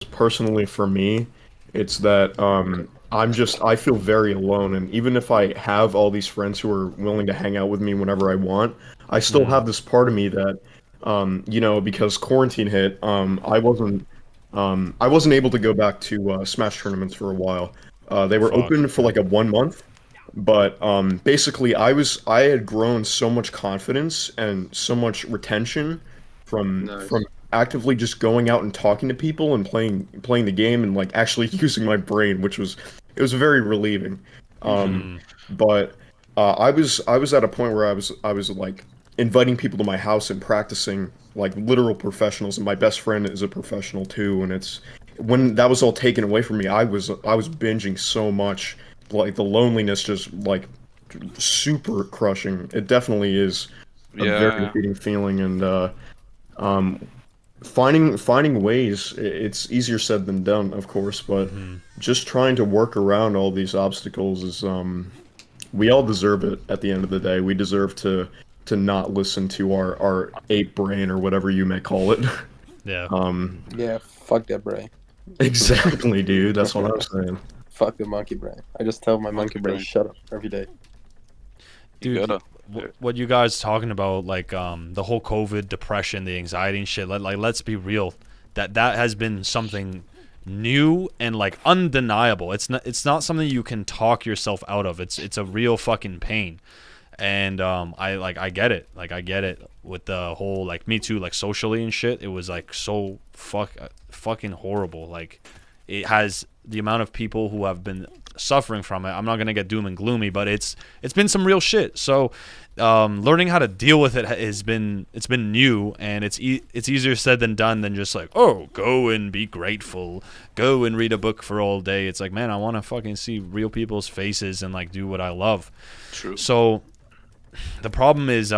personally for me, it's that I feel very alone, and even if I have all these friends who are willing to hang out with me whenever I want, I still Mm, have this part of me that because quarantine hit, I wasn't able to go back to Smash tournaments for a while. They were fuck. open for like a 1 month, but basically I had grown so much confidence and so much retention from Nice. actively just going out and talking to people and playing the game and like actually using my brain, which was it was very relieving. Um, Mm, but I was at a point where I was like inviting people to my house and practicing like literal professionals, and my best friend is a professional too, and it's when that was all taken away from me, I was binging so much, like the loneliness just like super crushing. It definitely is a very Yeah. defeating feeling, and um, finding ways. It's easier said than done, of course, but hmm. just trying to work around all these obstacles is we all deserve it at the end of the day. We deserve to not listen to our ape brain or whatever you may call it. Yeah. Yeah, fuck that brain. Exactly, dude. That's what I'm saying. Fuck the monkey brain. I just tell my monkey Monkey brain brain. shut up every day. You Dude, gotta. what you guys talking about, like the whole COVID depression, the anxiety and shit. Let's be real, that has been something new and like undeniable. It's not something you can talk yourself out of. It's a real fucking pain. And I get it. Like I get it with the whole like me too, like socially and shit. It was like so fucking horrible. Like it has the amount of people who have been suffering from it. I'm not gonna get doom and gloomy, but it's been some real shit. So learning how to deal with it it's been new, and it's easier said than done than just like, oh, go and be grateful, go and read a book for all day. It's like, man, I want to fucking see real people's faces and like do what I love. True. So the problem is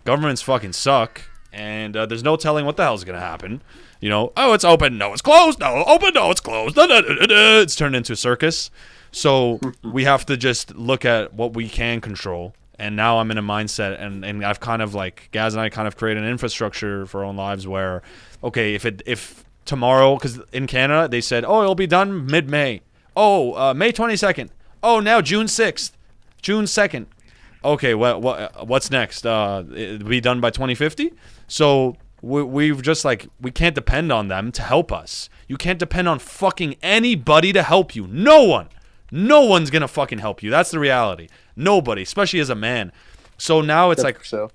governments fucking suck, and there's no telling what the hell's gonna happen. You know, oh, it's open, no, it's closed, no, open, no, it's closed. Da, da, da, da, da. It's turned into a circus. So we have to just look at what we can control. And now I'm in a mindset, and I've kind of like Gaz and I kind of created an infrastructure for our own lives where, okay, if tomorrow, because in Canada they said, oh, it'll be done mid-May. Oh, May 22nd. Oh, now June 6th, June 2nd. Okay, what's next? It'll be done by 2050. So we've just like we can't depend on them to help us. You can't depend on fucking anybody to help you. No one's gonna fucking help you. That's the reality. Nobody, especially as a man. So now it's like, So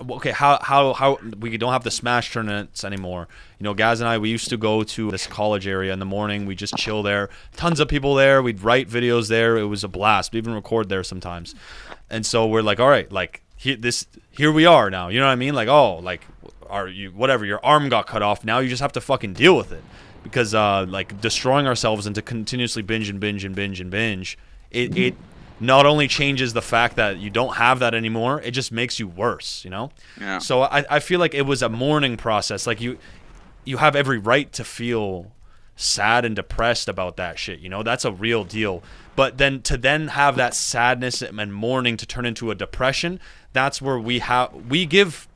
okay, how we don't have the Smash tournaments anymore. You know, Gaz and I, we used to go to this college area in the morning. We just chill there. Tons of people there. We'd write videos there. It was a blast. We even record there sometimes. And so we're like, all right, like here we are now. You know what I mean? Like, oh, like your arm got cut off. Now you just have to fucking deal with it. Because like destroying ourselves into continuously binge and binge and binge and binge, it not only changes the fact that you don't have that anymore, it just makes you worse, you know? Yeah. So I feel like it was a mourning process. Like you have every right to feel sad and depressed about that shit, you know? That's a real deal. But then to then have that sadness and mourning to turn into a depression, that's where we give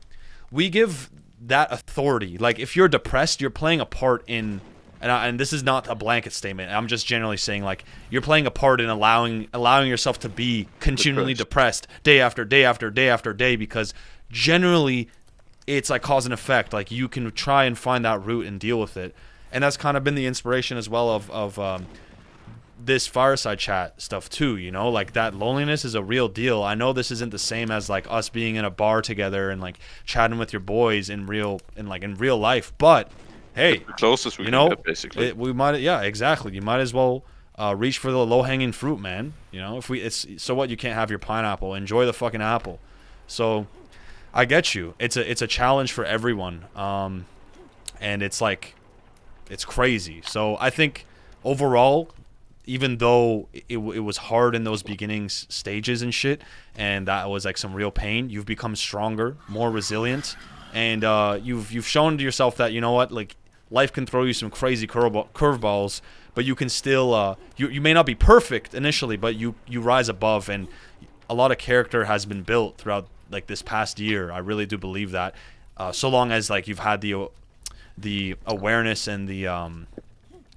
that authority. Like if you're depressed, you're playing a part in and this is not a blanket statement. I'm just generally saying like you're playing a part in allowing yourself to be continually depressed day after day after day after day, because generally it's like cause and effect. Like you can try and find that root and deal with it. And that's kind of been the inspiration as well of this fireside chat stuff too, you know, like that loneliness is a real deal. I know this isn't the same as like us being in a bar together and like chatting with your boys in real life, but hey, The closest we you can know, get, basically. we might, yeah, exactly. You might as well reach for the low hanging fruit, man. You know, if we, it's so what, you can't have your pineapple. Enjoy the fucking apple. So I get you. It's a challenge for everyone, and it's like it's crazy. So I think overall, even though it was hard in those beginning stages and shit, and that was like some real pain, you've become stronger, more resilient, and you've shown to yourself that, you know what, like life can throw you some crazy curveballs, but you can still you may not be perfect initially, but you rise above, and a lot of character has been built throughout like this past year. I really do believe that. So long as like you've had the awareness and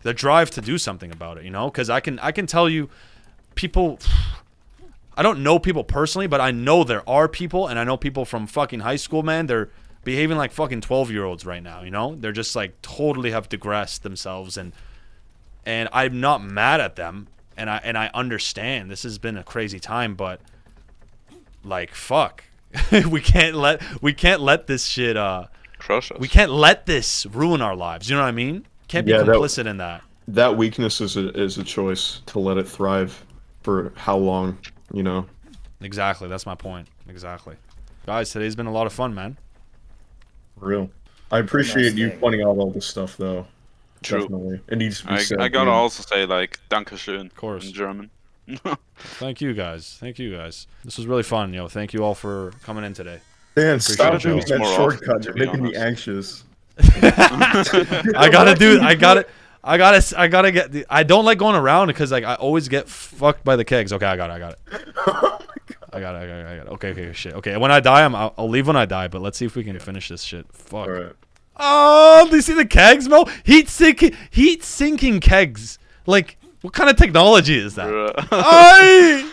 the drive to do something about it, you know? Because I can tell you, people. I don't know people personally, but I know there are people, and I know people from fucking high school, man. They're behaving like fucking 12-year-olds right now, you know? They're just like totally have digressed themselves, and I'm not mad at them, and I understand this has been a crazy time, but like fuck, we can't let this shit Crush us. we can't let this ruin our lives. You know what I mean? Can't be Yeah, complicit in that. That weakness is a choice to let it thrive for how long, you know. Exactly. That's my point. Exactly. Guys, today's been a lot of fun, man. For real. I appreciate you thing. pointing out all this stuff, though. True. Definitely. It needs to be I said. gotta dude. also say like Dankeschön Of course. in German. Thank you guys. Thank you guys. This was really fun, yo. Thank you all for coming in today. Dan, stop it, doing Joe. that More shortcut. often, to You're be making me honest. anxious. I gotta get I don't like going around because like I always get fucked by the kegs. Okay, I got it. Oh I got it. Okay, shit. Okay, when I die, I'll leave when I die, but let's see if we can finish this shit. Fuck. All right. Oh, do you see the kegs, Mo? Heat sinking kegs. Like, what kind of technology is that? Bruh. Aye!